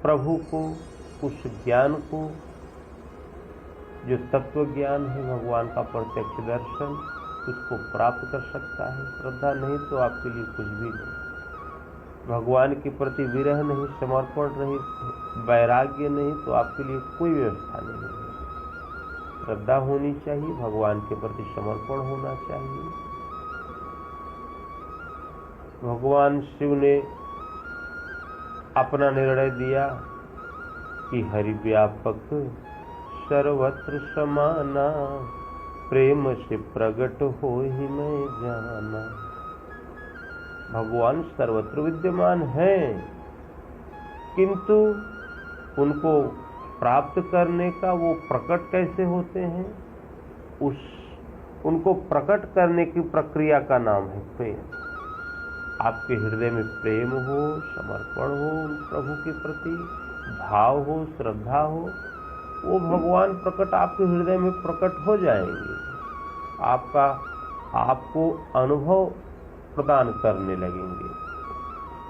प्रभु को, उस ज्ञान को जो तत्व ज्ञान है, भगवान का प्रत्यक्ष दर्शन, उसको प्राप्त कर सकता है। श्रद्धा नहीं तो आपके लिए कुछ भी नहीं। भगवान के प्रति विरह नहीं, समर्पण नहीं, वैराग्य नहीं तो आपके लिए कोई व्यवस्था नहीं है। श्रद्धा होनी चाहिए, भगवान के प्रति समर्पण होना चाहिए। भगवान शिव ने अपना निर्णय दिया कि हरि व्यापक सर्वत्र समाना, प्रेम से प्रकट हो ही मैं जाना। भगवान सर्वत्र विद्यमान है, किंतु उनको प्राप्त करने का वो प्रकट कैसे होते हैं, उनको प्रकट करने की प्रक्रिया का नाम है प्रेम। आपके हृदय में प्रेम हो, समर्पण हो, प्रभु के प्रति भाव हो, श्रद्धा हो, वो भगवान प्रकट आपके हृदय में प्रकट हो जाएंगे। आपको अनुभव प्रदान करने लगेंगे,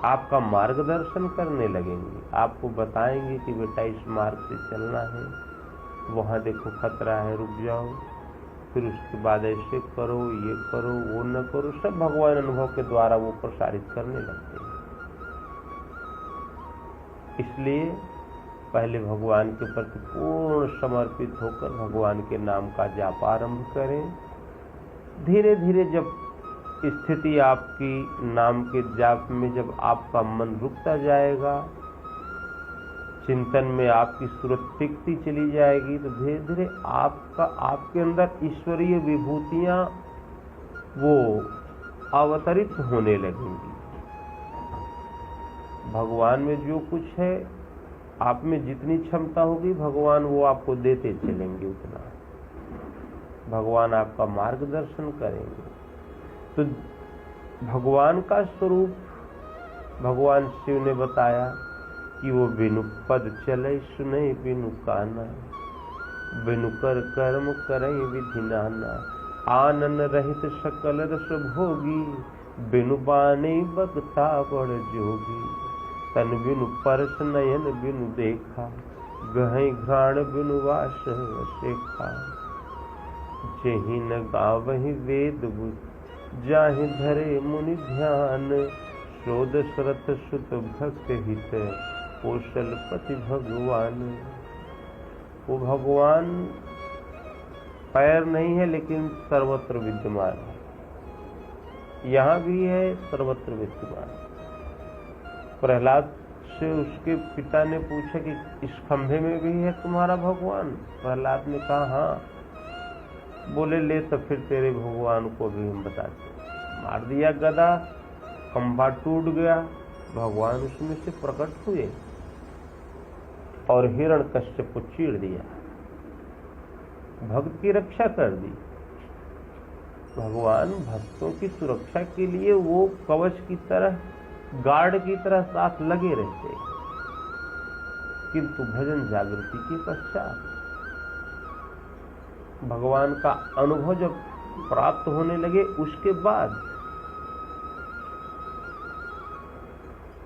आपका मार्गदर्शन करने लगेंगे, आपको बताएंगे कि बेटा इस मार्ग से चलना है, वहाँ देखो खतरा है, रुक जाओ, फिर उसके बाद ऐसे करो, ये करो, वो न करो। सब भगवान अनुभव के द्वारा वो प्रसारित करने लगते हैं। इसलिए पहले भगवान के प्रति पूर्ण समर्पित होकर भगवान के नाम का जाप आरंभ करें। धीरे धीरे जब स्थिति आपकी नाम के जाप में, जब आपका मन रुकता जाएगा, चिंतन में आपकी सूरत टिकती चली जाएगी, तो धीरे धीरे आपके अंदर ईश्वरीय विभूतियां वो अवतरित होने लगेंगी। भगवान में जो कुछ है, आप में जितनी क्षमता होगी, भगवान वो आपको देते चलेंगे उतना। भगवान आपका मार्गदर्शन करेंगे। तो भगवान का स्वरूप भगवान शिव ने बताया कि वो बिनु पद चले सुने बिनु काना, बिनु कर कर्म करें विधि नाना, आनन रहित सकल रस भोगी, बिनु बाने बगता बड़ जोगी, तन बिनु परस नयन बिनु देखा, गहै घ्राण बिनु वास शेखा, जेहि न गावहि वेद बुझ, जाहि धरे मुनि ध्यान, शोध सरथ सुत भक्त हित, कौशलपति भगवान। वो भगवान पैर नहीं है लेकिन सर्वत्र विद्यमान है। यहाँ भी है, सर्वत्र विद्यमान। प्रहलाद से उसके पिता ने पूछा कि इस खंभे में भी है तुम्हारा भगवान? प्रहलाद ने कहा हाँ। बोले ले तो फिर तेरे भगवान को भी हम बताते। मार दिया गदा, खंभा टूट गया, भगवान उसमें से प्रकट हुए और हिरण्यकश्यप को चीर दिया, भक्त की रक्षा कर दी। भगवान भक्तों की सुरक्षा के लिए वो कवच की तरह, गार्ड की तरह साथ लगे रहते, किंतु भजन जागृति के पश्चात भगवान का अनुभव जब प्राप्त होने लगे, उसके बाद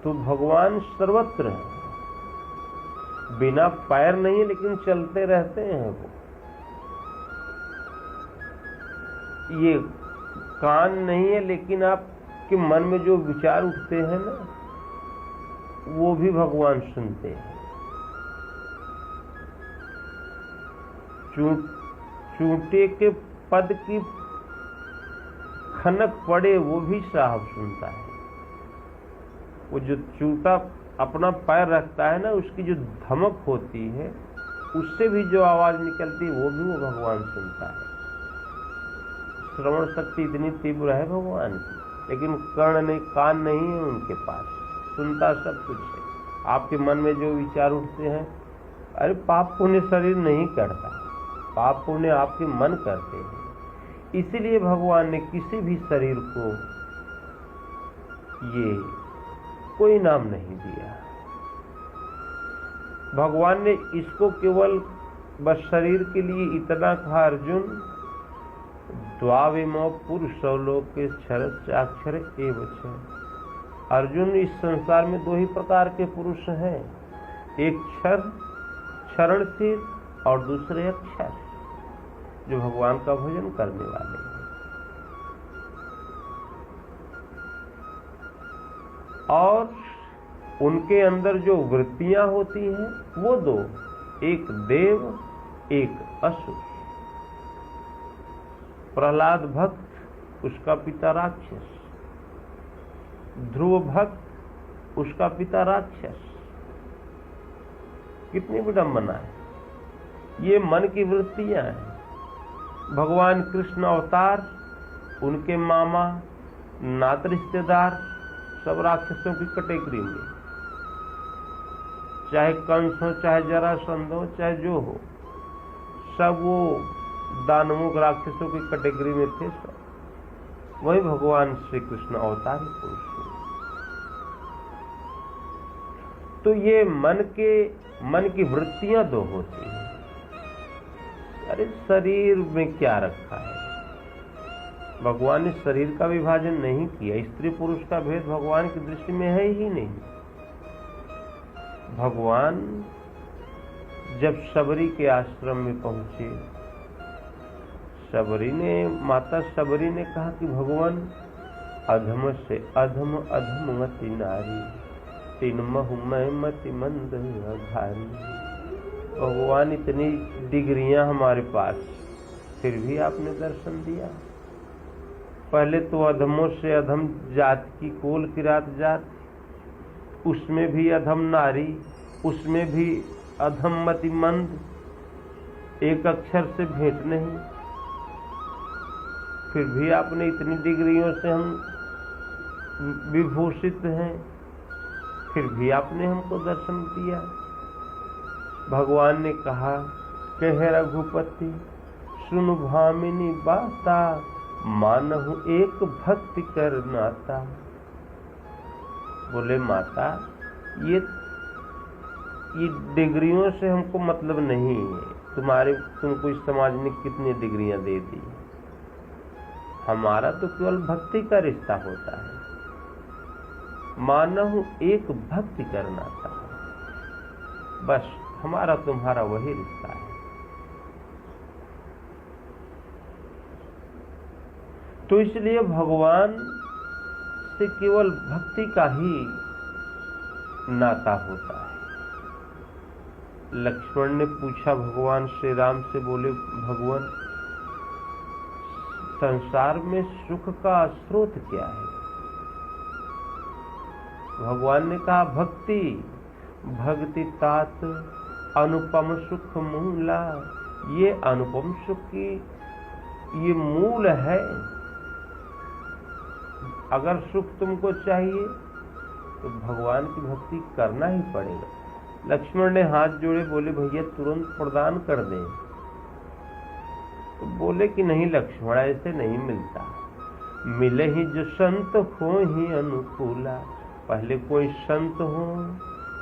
तो भगवान सर्वत्र है। बिना पैर नहीं है लेकिन चलते रहते हैं वो। ये कान नहीं है लेकिन आपके मन में जो विचार उठते हैं ना, वो भी भगवान सुनते हैं। चूंटे के पद की खनक पड़े वो भी साहब सुनता है। वो जो चूंटा अपना पैर रखता है ना, उसकी जो धमक होती है, उससे भी जो आवाज निकलती है वो भी वो भगवान सुनता है। श्रवण शक्ति इतनी तीव्र है भगवान की, लेकिन कर्ण नहीं, कान नहीं है उनके पास, सुनता सब कुछ है। आपके मन में जो विचार उठते हैं, अरे पाप पुण्य शरीर नहीं करता, पाप पुण्य आपके मन करते हैं। इसीलिए भगवान ने किसी भी शरीर को ये कोई नाम नहीं दिया। भगवान ने इसको केवल बस शरीर के लिए इतना कहा, अर्जुन द्वाविमो पुरुषो लोके क्षरश्चाक्षर एव च। अर्जुन, इस संसार में दो ही प्रकार के पुरुष हैं, एक क्षरणशील और दूसरे अक्षर, जो भगवान का भजन करने वाले हैं। और उनके अंदर जो वृत्तियां होती हैं वो दो, एक देव एक असुर। प्रहलाद भक्त, उसका पिता राक्षस। ध्रुव भक्त, उसका पिता राक्षस। कितनी विडंबना है। ये मन की वृत्तियां हैं। भगवान कृष्ण अवतार, उनके मामा, नात रिश्तेदार सब राक्षसों की कैटेगरी में, चाहे कंस हो, चाहे जरासंध हो, चाहे जो हो, सब वो दानवों राक्षसों की कैटेगरी में थे सब। वही भगवान श्री कृष्ण अवतारी पुरुष हुए। तो ये मन की वृत्तियां दो होती हैं। अरे शरीर में क्या रखा है? भगवान ने शरीर का विभाजन नहीं किया। स्त्री पुरुष का भेद भगवान की दृष्टि में है ही नहीं। भगवान जब शबरी के आश्रम में पहुंचे, माता शबरी ने कहा कि भगवान, अधम से अधम अधममति नारी, तीन महुमय मति मंद अघारी। भगवान, इतनी डिग्रियां हमारे पास, फिर भी आपने दर्शन दिया। पहले तो अधमों से अधम जात की कोल किरात जात, उसमें भी अधम नारी, उसमें भी अधम मति मंद, एक अक्षर से भेंट नहीं। फिर भी आपने इतनी डिग्रियों से हम विभूषित हैं, फिर भी आपने हमको दर्शन दिया। भगवान ने कहा, कहे रघुपति सुन भामिनी बाता, मानहु एक भक्ति कर नाता। बोले माता, ये डिग्रियों से हमको मतलब नहीं है। तुमको इस समाज ने कितनी डिग्रियां दे दी, हमारा तो केवल भक्ति का रिश्ता होता है। मानहु एक भक्ति कर नाता, बस हमारा तुम्हारा वही रिश्ता है। तो इसलिए भगवान से केवल भक्ति का ही नाता होता है। लक्ष्मण ने पूछा भगवान श्री राम से, बोले भगवान, संसार में सुख का स्रोत क्या है? भगवान ने कहा, भक्ति। भक्ति तात अनुपम सुख मूला। ये अनुपम सुख की ये मूल है। अगर सुख तुमको चाहिए तो भगवान की भक्ति करना ही पड़ेगा। लक्ष्मण ने हाथ जोड़े, बोले भैया तुरंत प्रदान कर दें। तो बोले कि नहीं लक्ष्मण, ऐसे नहीं मिलता। मिले ही जो संत हो ही अनुकूला। पहले कोई संत हो,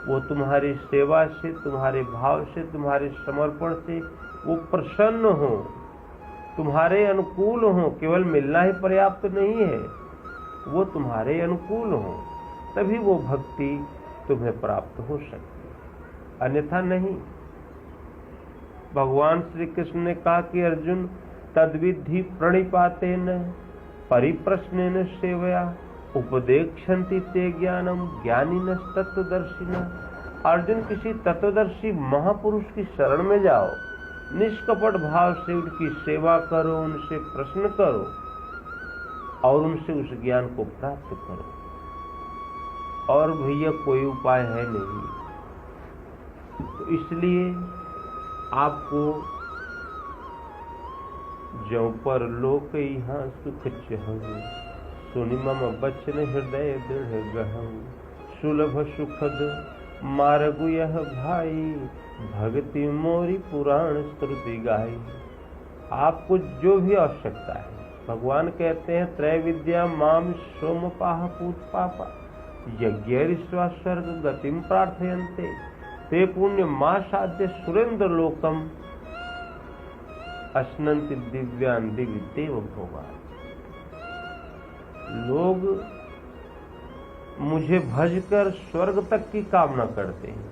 वो तुम्हारी सेवा से, तुम्हारे भाव से, तुम्हारे समर्पण से वो प्रसन्न हो, तुम्हारे अनुकूल हो। केवल मिलना ही पर्याप्त नहीं है, वो तुम्हारे अनुकूल हो, तभी वो भक्ति तुम्हें प्राप्त हो सकती है, अन्यथा नहीं। भगवान श्री कृष्ण ने कहा कि अर्जुन, तद्विधि प्रणिपातेन परिप्रश्नेन सेवया उपदेक्षन्ति ते ज्ञानम ज्ञानिनस्तत्वदर्शिनः। अर्जुन, किसी तत्वदर्शी महापुरुष की शरण में जाओ, निष्कपट भाव से उनकी सेवा करो, उनसे प्रश्न करो और उनसे उस ज्ञान को प्राप्त करो। और भैया कोई उपाय है नहीं। तो इसलिए आपको जो पर लोक यहाँ सुख चाहूं, सुनि मम बचन हृदय दृढ़ गहूं। सुलभ सुखद मार्गु यह भाई, भक्ति मोरी पुराण श्रुति गाई। आपको जो भी आवश्यकता है, भगवान कहते हैं, त्रय विद्या माम सोम पाह पूत पापा, यज्ञ स्वर्ग गतिम प्रार्थयन्ते, ते पुण्य मा साध्य सुरेंद्र लोकम, अश्नन्ति दिव्यान दिव्य देव भोगा। लोग मुझे भजकर स्वर्ग तक की कामना करते हैं,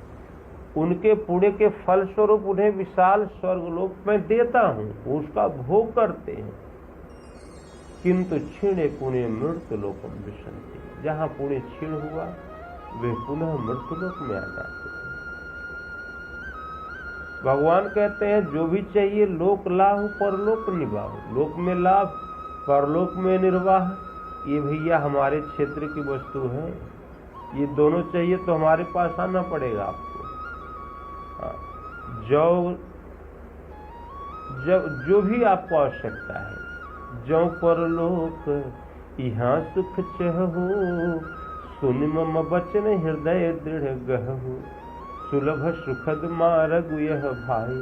उनके पुण्य के फल स्वरूप उन्हें विशाल स्वर्गलोक में देता हूं, उसका भोग करते हैं। किंतु क्षीणे पुण्य मृत्यु लोकम विशंति, जहां पुण्य क्षीण हुआ वे पुनः मृत्युलोक में आ जाते हैं। भगवान कहते हैं जो भी चाहिए लोक लाभ परलोक निवाह, लोक में लाभ परलोक में निर्वाह, ये भैया हमारे क्षेत्र की वस्तु है। ये दोनों चाहिए तो हमारे पास आना पड़ेगा आपको। जो भी आपको आवश्यकता है, जो परलोक यहाँ सुख चहु, सुन मम वचन हृदय दृढ़ गहु, सुलभ सुखद मार्ग यह भाई,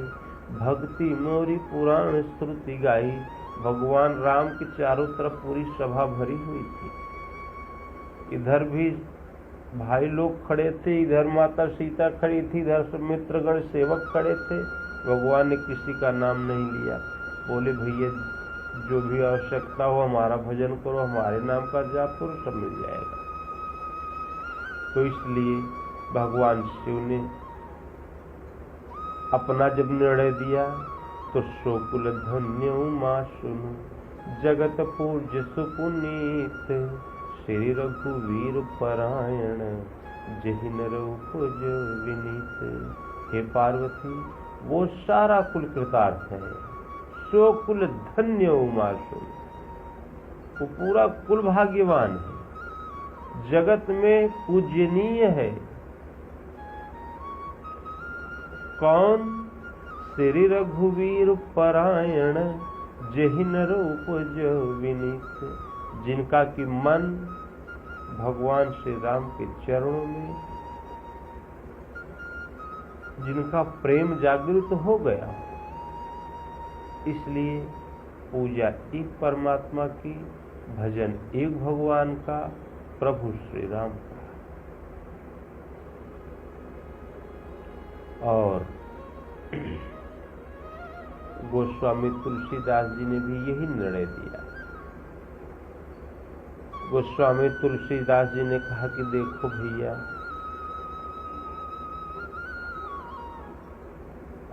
भक्ति मोरी पुराण श्रुति गाई। भगवान राम की चारों तरफ पूरी सभा भरी हुई थी। इधर भी भाई लोग खड़े थे, इधर माता सीता खड़ी थी, इधर मित्रगण सेवक खड़े थे। भगवान ने किसी का नाम नहीं लिया। बोले भैया जो भी आवश्यकता हो हमारा भजन करो, हमारे नाम का जाप करो, सब मिल जाएगा। तो इसलिए भगवान शिव ने अपना जब निर्णय दिया तो शोकुल धन्य मां सुनु, जगत पूज्य सुपुनीत, श्री रघुवीर परायण, जहि नर उपज विनीत। हे पार्वती, वो सारा कुल कृतार्थ है। सो कुल धन्य उमा सुन, वो पूरा कुल भाग्यवान है, जगत में पूजनीय है। कौन? श्री रघुवीर परायण, जहि नर उपज विनीत, जिनका कि मन भगवान श्री राम के चरणों में, जिनका प्रेम जागृत हो गया। इसलिए पूजा एक परमात्मा की, भजन एक भगवान का, प्रभु श्री राम का। और गोस्वामी तुलसीदास जी ने भी यही निर्णय दिया। गोस्वामी तुलसीदास जी ने कहा कि देखो भैया,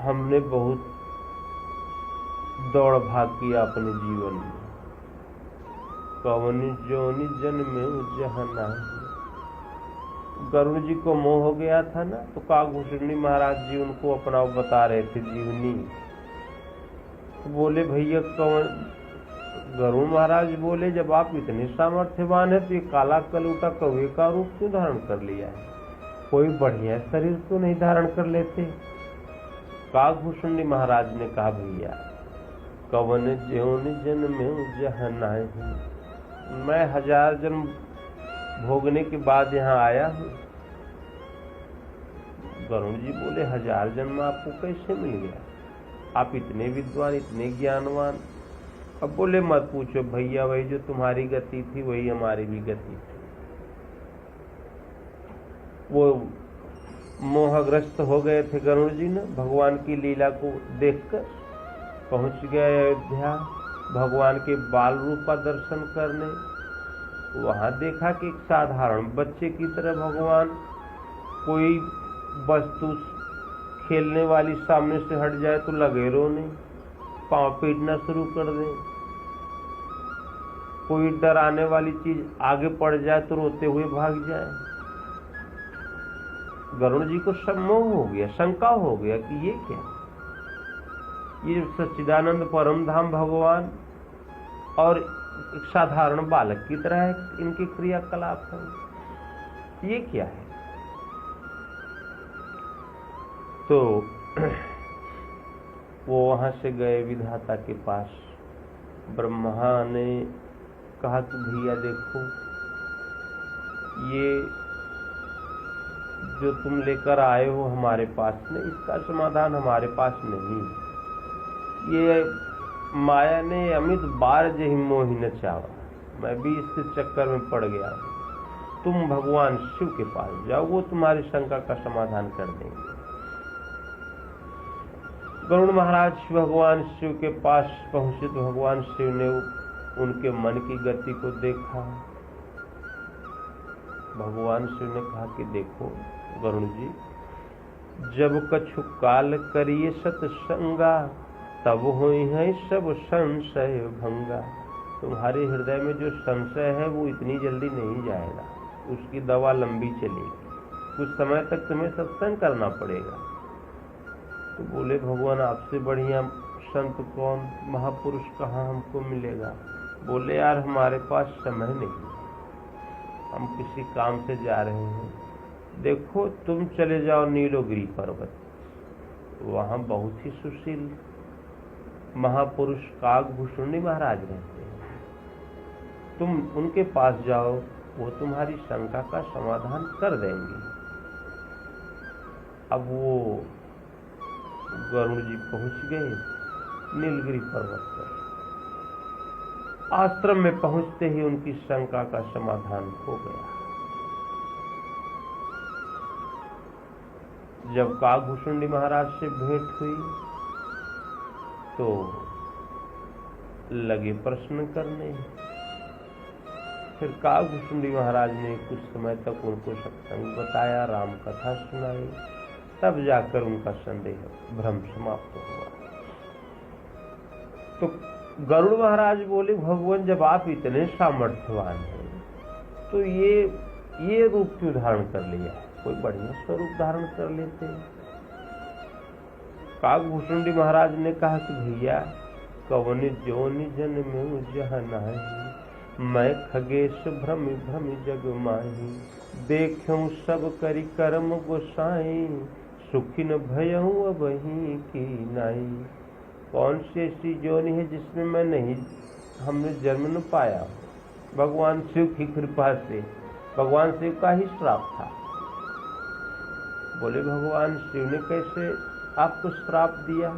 हमने बहुत दौड़ भाग किया अपने जीवन में, कवनी जोनि जन्मे जहाँ नाही। गरुड़ जी को मोह हो गया था ना, तो काकभूषणी महाराज जी उनको अपना बता रहे थे जीवनी। तो बोले भैया कौन? गरुड़ महाराज बोले जब आप इतने सामर्थ्यवान है तो ये काला कलूटा कौवे का रूप क्यों धारण कर लिया है? कोई बढ़िया शरीर तो नहीं धारण कर लेते? काकभूषणी महाराज ने कहा भैया कवन ज्योनि जन्मे जहाँ नाही, मैं 1000 जन्म भोगने के बाद यहाँ आया हूँ। गरुड़ जी बोले 1000 जन्म आपको कैसे मिल गया? आप इतने विद्वान, इतने ज्ञानवान। अब बोले मत पूछो भैया, वही जो तुम्हारी गति थी वही हमारी भी गति थी। वो मोहग्रस्त हो गए थे गरुड़ जी ने भगवान की लीला को देखकर। पहुंच गए अयोध्या भगवान के बाल रूप का दर्शन करने। वहां देखा कि एक साधारण बच्चे की तरह भगवान, कोई वस्तु खेलने वाली सामने से हट जाए तो लगे रोने, पांव पीटना शुरू कर दे। कोई डराने वाली चीज आगे पड़ जाए तो रोते हुए भाग जाए। गरुड़ जी को सम्मोह हो गया, शंका हो गया कि ये क्या, ये सच्चिदानंद परम धाम भगवान और एक साधारण बालक की तरह है, इनके क्रियाकलाप है, ये क्या है? तो वो वहां से गए विधाता के पास। ब्रह्मा ने कहा कि भैया देखो, ये जो तुम लेकर आए हो हमारे पास में, इसका समाधान हमारे पास नहीं। ये माया ने अमित बार जही मोहि न चावा, मैं भी इसके चक्कर में पड़ गया। तुम भगवान शिव के पास जाओ, वो तुम्हारी शंका का समाधान कर देंगे। गरुड़ महाराज भगवान शिव के पास पहुंचे तो भगवान शिव ने उनके मन की गति को देखा। भगवान शिव ने कहा कि देखो गरुड़ जी, जब कछु काल करिए सत्संगा, तब होई है सब संशय भंगा। तुम्हारे हृदय में जो संशय है वो इतनी जल्दी नहीं जाएगा, उसकी दवा लंबी चलेगी, कुछ समय तक तुम्हें सत्संग करना पड़ेगा। तो बोले भगवान आपसे बढ़िया संत कौन, महापुरुष कहाँ हमको मिलेगा? बोले यार हमारे पास समय नहीं, हम किसी काम से जा रहे हैं। देखो तुम चले जाओ नीलोगिरी पर्वत, वहां बहुत ही सुशील महापुरुष काकभूषुंडी महाराज रहते हैं, तुम उनके पास जाओ, वो तुम्हारी शंका का समाधान कर देंगे। अब वो गरुड़ जी पहुंच गए नीलगिरी पर्वत पर। आश्रम में पहुंचते ही उनकी शंका का समाधान हो गया। जब काकभूषुंडी महाराज से भेंट हुई तो लगे प्रश्न करने। फिर काकभूषुंडी महाराज ने कुछ समय तक उनको सत्संग बताया, राम कथा सुनाई, तब जाकर उनका संदेह भ्रम समाप्त हुआ। तो गरुड़ महाराज बोले भगवान जब आप इतने सामर्थ्यवान हैं तो ये रूप क्यों धारण कर लिया, कोई बढ़िया स्वरूप धारण कर लेते। काकभूषुंडी महाराज ने कहा कि भैया कवन जोनि जन में जहाँ नाही, मैं खगेश भ्रमि भ्रमि जग माही, देखूं सब करि कर्म गोसाई, सुखिन भयहूं अबहीं की नाई। कौन सी ऐसी जोनि है जिसमें मैं नहीं, हमने जन्म न पाया। भगवान शिव की कृपा से, भगवान शिव का ही श्राप था। बोले भगवान शिव ने कैसे आपको श्राप दिया?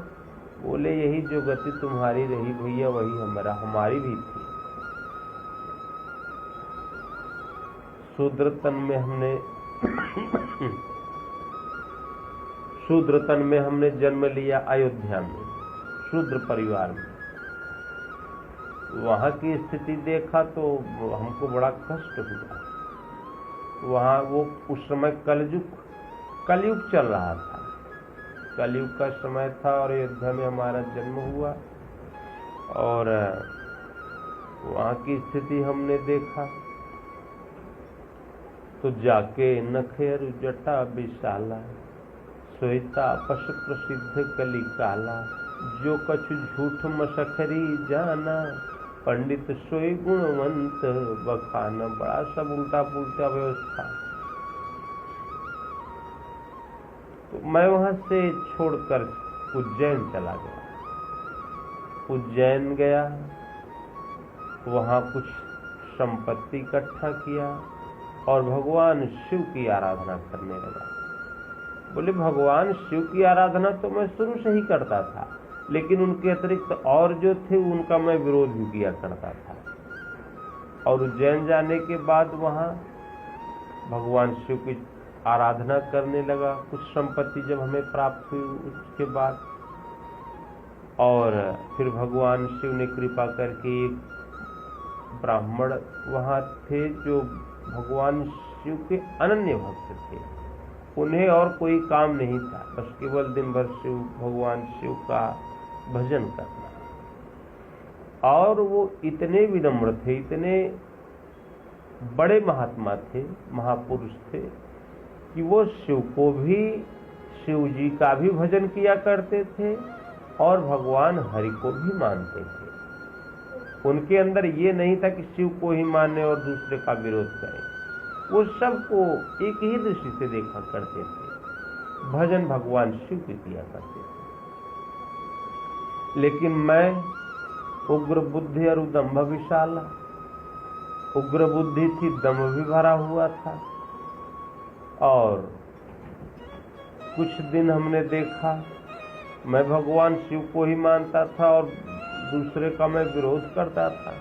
बोले यही जो गति तुम्हारी रही भैया वही हमारी भी थी। शूद्र तन में हमने जन्म लिया अयोध्या में, शूद्र परिवार में। वहां की स्थिति देखा तो हमको बड़ा कष्ट हुआ। वहां वो उस समय कलयुग चल रहा था, कलयुग का समय था और अयोध्या में हमारा जन्म हुआ। और वहां की स्थिति हमने देखा तो जाके नखेर जटा विशाला, सोईता पश प्रसिद्ध कली काला, जो कछु झूठ मसखरी जाना, पंडित सोई गुणवंत बखाना। बड़ा सब उल्टा पुल्टा व्यवस्था। तो मैं वहां से छोड़कर उज्जैन चला गया। उज्जैन गया, वहां कुछ संपत्ति इकट्ठा किया और भगवान शिव की आराधना करने लगा। बोले भगवान शिव की आराधना तो मैं शुरू से ही करता था, लेकिन उनके अतिरिक्त और जो थे उनका मैं विरोध भी किया करता था। और उज्जैन जाने के बाद वहां भगवान शिव की आराधना करने लगा। कुछ संपत्ति जब हमें प्राप्त हुई उसके बाद, और फिर भगवान शिव ने कृपा करके एक ब्राह्मण वहां थे जो भगवान शिव के अनन्य भक्त थे। उन्हें और कोई काम नहीं था, बस केवल दिन भर भगवान शिव का भजन करना। और वो इतने विनम्र थे, इतने बड़े महात्मा थे, महापुरुष थे कि वो शिव को भी, शिव जी का भी भजन किया करते थे और भगवान हरि को भी मानते थे। उनके अंदर ये नहीं था कि शिव को ही माने और दूसरे का विरोध करें। वो सबको एक ही दृष्टि से देखा करते थे, भजन भगवान शिव की किया करते थे। लेकिन मैं उग्र बुद्धि और दंभ विशाला, उग्र बुद्धि थी, दंभ भी भरा हुआ था। और कुछ दिन हमने देखा, मैं भगवान शिव को ही मानता था और दूसरे का मैं विरोध करता था।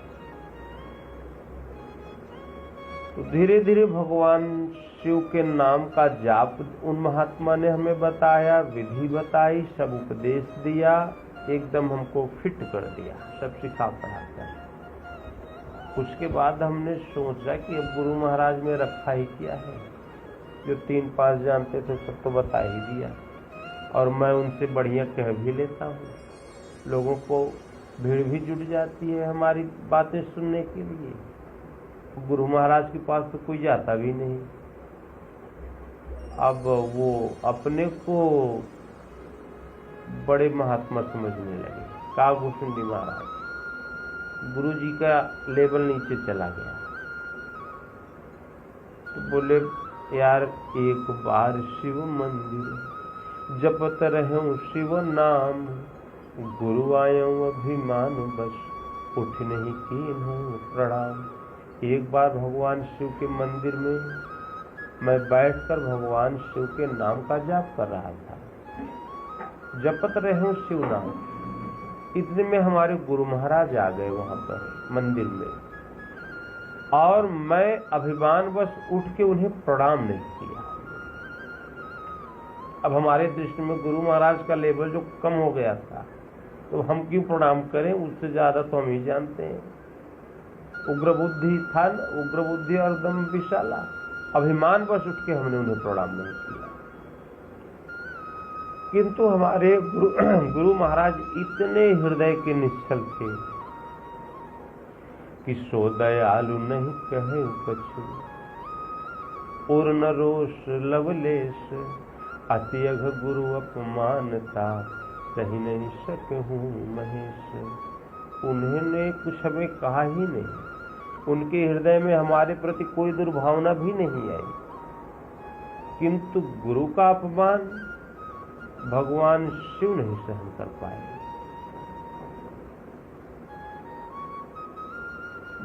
तो धीरे धीरे भगवान शिव के नाम का जाप उन महात्मा ने हमें बताया, विधि बताई, सब उपदेश दिया, एकदम हमको फिट कर दिया, सब सिखा पढ़ाकर। उसके बाद हमने सोचा कि अब गुरु महाराज में रखा ही क्या है, जो 3-5 जानते थे सब तो बता ही दिया। और मैं उनसे बढ़िया कह भी लेता हूँ। लोगों को भीड़ भी जुट जाती है हमारी बातें सुनने के लिए। गुरु महाराज के पास तो कोई जाता भी नहीं। अब वो अपने को बड़े महात्मा समझने लगे। कागभूषुंडी महाराज, गुरु जी का लेवल नीचे चला गया। तो बोले, यार एक बार शिव मंदिर जपत रहूं शिव नाम, गुरु आयऊं अभिमान बस, उठ नहीं कीन्हूं प्रणाम। एक बार भगवान शिव के मंदिर में मैं बैठकर भगवान शिव के नाम का जाप कर रहा था। जपत रहूं शिव नाम। इतने में हमारे गुरु महाराज आ गए वहां पर मंदिर में, और मैं अभिमानवश उठ के उन्हें प्रणाम नहीं किया। अब हमारे दृष्टि में गुरु महाराज का लेवल जो कम हो गया था, तो हम क्यों प्रणाम करें? उससे ज्यादा तो हम ही जानते हैं। उग्र बुद्धि था, उग्र बुद्धि और दम विशाला। अभिमानवश उठ के हमने उन्हें प्रणाम नहीं किया। किंतु हमारे गुरु महाराज इतने हृदय के निश्चल थे कि सो दयालु नहीं कहे कछु, और न रोष लवलेश, अत्यघ गुरु अपमानता, सही नहीं सकूं महेश। उन्होंने कुछ हमें कहा ही नहीं। उनके हृदय में हमारे प्रति कोई दुर्भावना भी नहीं आई। किंतु गुरु का अपमान भगवान शिव नहीं सहन कर पाए।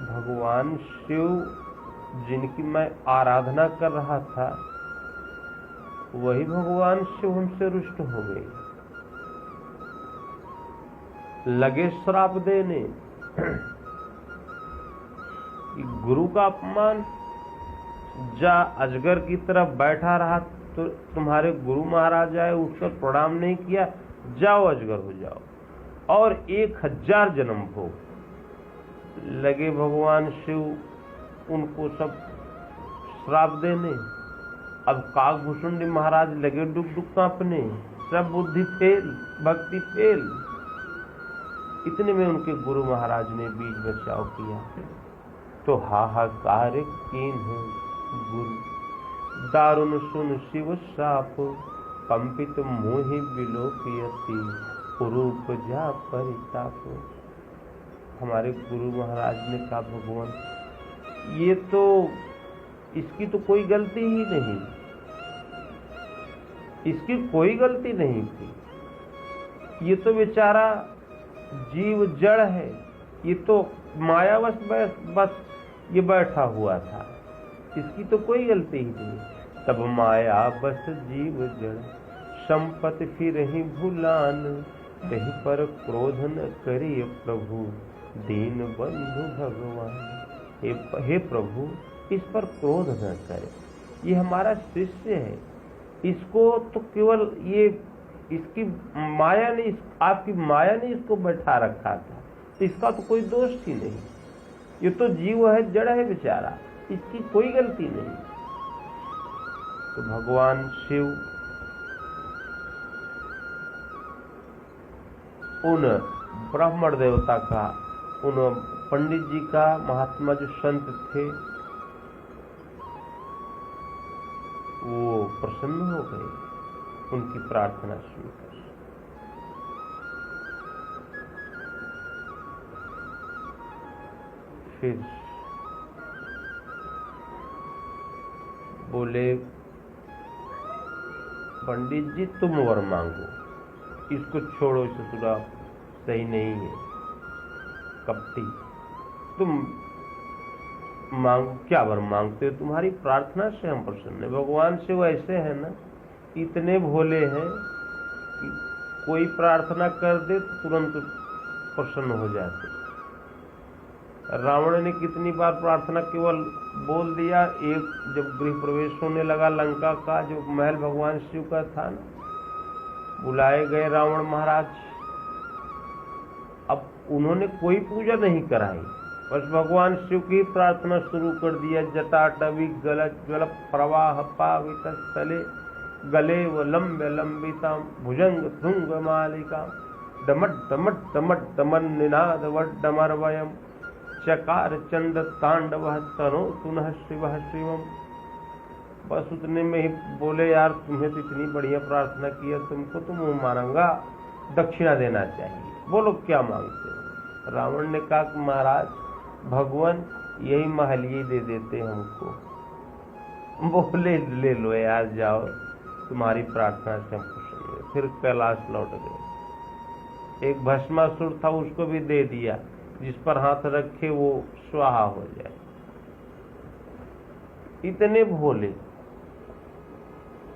भगवान शिव जिनकी मैं आराधना कर रहा था, वही भगवान शिव हमसे रुष्ट हो गए, लगे श्राप देने। गुरु का अपमान, जा अजगर की तरफ बैठा रहा तो तुम्हारे गुरु महाराज आए, उठकर प्रणाम नहीं किया, जाओ अजगर हो जाओ और 1000 जन्म भोग। लगे भगवान शिव उनको सब श्राप देने। अब कागभूषुंडी महाराज लगे डुक डुक कांपने, सब बुद्धि फेल, भक्ति फेल। इतने में उनके गुरु महाराज ने बीच बचाव किया, तो हाहाकार कीन्ह गुरु, दारुण सुन शिव शाप, कंपित मोहि विलोकयति, रूप जा परिताप। हमारे गुरु महाराज ने कहा, भगवान ये तो, इसकी तो कोई गलती ही नहीं, इसकी कोई गलती नहीं थी। ये तो बेचारा जीव जड़ है, ये तो मायावश बस ये बैठा हुआ था, इसकी तो कोई गलती ही नहीं। तब माया बस जीव जड़, संपत्ति फिर ही भूलान, कहीं पर क्रोध न करिए प्रभु, दीन बंधु भगवान। हे प्रभु, इस पर क्रोध न करे, ये हमारा शिष्य है, इसको तो केवल ये इसकी माया ने, आपकी माया ने इसको बैठा रखा था, इसका तो कोई दोष ही नहीं। ये तो जीव है, जड़ है बेचारा, इसकी कोई गलती नहीं। तो भगवान शिव उन ब्राह्मण देवता का, उन पंडित जी का, महात्मा जो संत थे, वो प्रसन्न हो गए उनकी प्रार्थना सुनकर। फिर बोले, पंडित जी तुम वर मांगो, इसको छोड़ो, ससुरा सही नहीं है, कपटी। तुम मांग, क्या वर मांगते हो? तुम्हारी प्रार्थना से हम प्रसन्न है। भगवान शिव ऐसे है ना, इतने भोले हैं कि कोई प्रार्थना कर दे तो तुरंत प्रसन्न हो जाते। रावण ने कितनी बार प्रार्थना केवल बोल दिया, एक जब गृह प्रवेश होने लगा लंका का, जो महल भगवान शिव का था ना, बुलाए गए रावण महाराज। अब उन्होंने कोई पूजा नहीं कराई, बस भगवान शिव की प्रार्थना शुरू कर दिया। जटाटवी गल प्रवाह पावित स्थले गले व लंबे लंबिता भुजंग थुंग मालिका डमट डमट डमट दमन निनाद वड्डमरवयम चकार चंद तांडव तनो तुनः शिव शिवम। बस उतने में ही बोले, यार तुम्हें तो इतनी बढ़िया प्रार्थना किया, तुमको तो मुंह मांगा दक्षिणा देना चाहिए, बोलो क्या मांगते हो। रावण ने कहा कि महाराज भगवान यही महल ही दे देते हमको। बोले ले लो यार, जाओ, तुम्हारी प्रार्थना से हम खुश हुए। फिर कैलाश लौट गए। एक भस्मासुर था, उसको भी दे दिया, जिस पर हाथ रखे वो स्वाहा हो जाए। इतने भोले,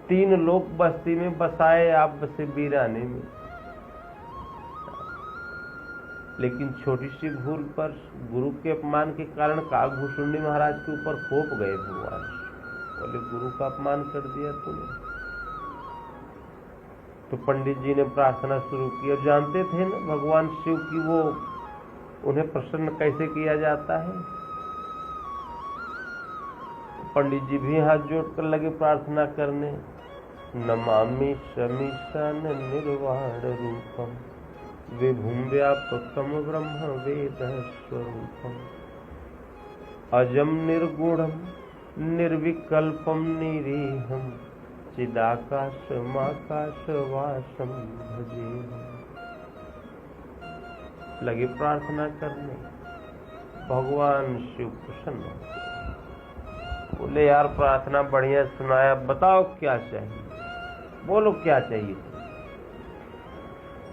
3 लोग बस्ती में बसाए, आप बसे वीराने में। लेकिन छोटी सी भूल पर, गुरु के अपमान के कारण काकभूषुंडी महाराज के ऊपर कोप गए भगवान। बोले गुरु का अपमान कर दिया तूने। तो पंडित जी ने प्रार्थना शुरू की, और जानते थे ना भगवान शिव की वो उन्हें प्रसन्न कैसे किया जाता है। पंडित जी भी हाथ जोड़कर लगे प्रार्थना करने। नमामि शमीशन निर्वाण रूपम विभुम व्यापकम ब्रह्म वेद स्वरूपम अजम निर्गुणम निर्विकल्पम निरीहम चिदाकाशमाकाश वासम भजेहम। लगे प्रार्थना करने। भगवान शिव प्रसन्न होते। बोले यार प्रार्थना बढ़िया सुनाया, बताओ क्या चाहिए, बोलो क्या चाहिए।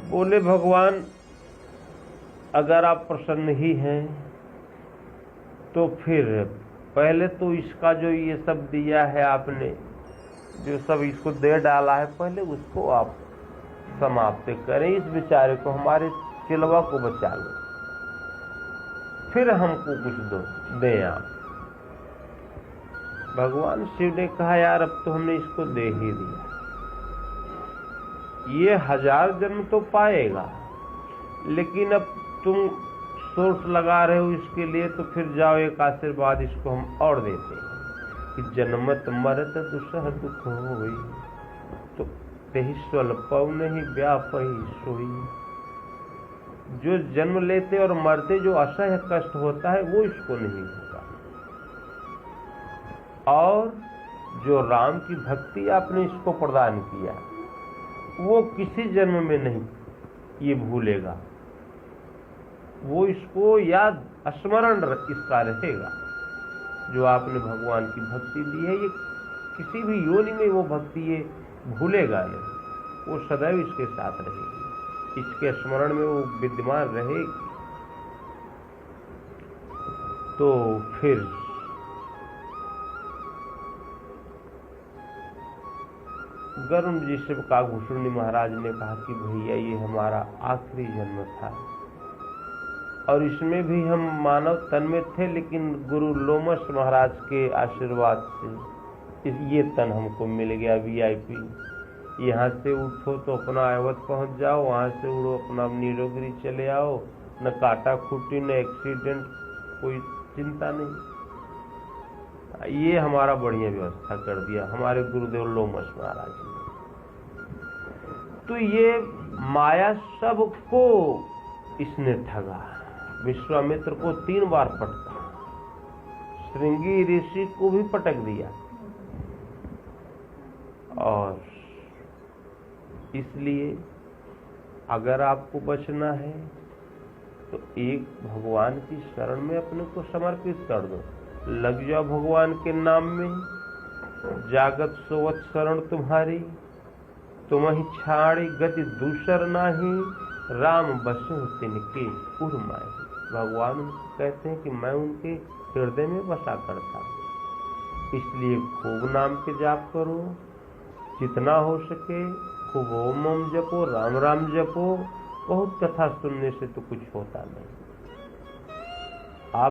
बोले भगवान अगर आप प्रसन्न ही हैं तो फिर पहले तो इसका जो ये सब दिया है आपने, जो सब इसको दे डाला है, पहले उसको आप समाप्त करें। इस बेचारे को, हमारे चिलवा को बचा लो, फिर हमको कुछ दो दें आप। भगवान शिव ने कहा यार अब तो हमने इसको दे ही दिया, ये 1000 जन्म तो पाएगा, लेकिन अब तुम सोर्स लगा रहे हो इसके लिए, तो फिर जाओ एक आशीर्वाद इसको हम और देते हैं कि जन्मत मरत दुसह दुख होई, तो तेहि स्वल्पव नहीं व्यापहि सोई। जो जन्म लेते और मरते जो असह्य कष्ट होता है वो इसको नहीं होगा, और जो राम की भक्ति आपने इसको प्रदान किया वो किसी जन्म में नहीं ये भूलेगा, वो इसको याद स्मरण इसका रहेगा। जो आपने भगवान की भक्ति दी है, ये किसी भी योनि में वो भक्ति ये भूलेगा नहीं, वो सदैव इसके साथ रहेगी, इसके स्मरण में वो विद्यमान रहेगी। तो फिर गरुण जी से काकभूषुंडी महाराज ने कहा कि भैया ये हमारा आखिरी जन्म था, और इसमें भी हम मानव तन में थे, लेकिन गुरु लोमस महाराज के आशीर्वाद से ये तन हमको मिल गया VIP। यहाँ से उठो तो अपना अवध पहुँच जाओ, वहाँ से उड़ो अपना नीलगिरी चले आओ, न काटा खूटी न एक्सीडेंट, कोई चिंता नहीं। ये हमारा बढ़िया व्यवस्था कर दिया हमारे गुरुदेव लोमस महाराज ने। तो ये माया सबको इसने ठगा। विश्वामित्र को 3 बार पटका, श्रृंगी ऋषि को भी पटक दिया, और इसलिए अगर आपको बचना है तो एक भगवान की शरण में अपने को समर्पित कर दो, लग जाओ भगवान के नाम में। जागत सोवत शरण तुम्हारी, तुम्हि छाड़ी गति दूसर नाही, राम बसु तिनके उर्माई। भगवान कहते हैं कि मैं उनके हृदय में बसा करता हूँ, इसलिए खूब नाम के जाप करो, जितना हो सके खूब ओम ओम जपो, राम राम जपो। बहुत कथा सुनने से तो कुछ होता नहीं।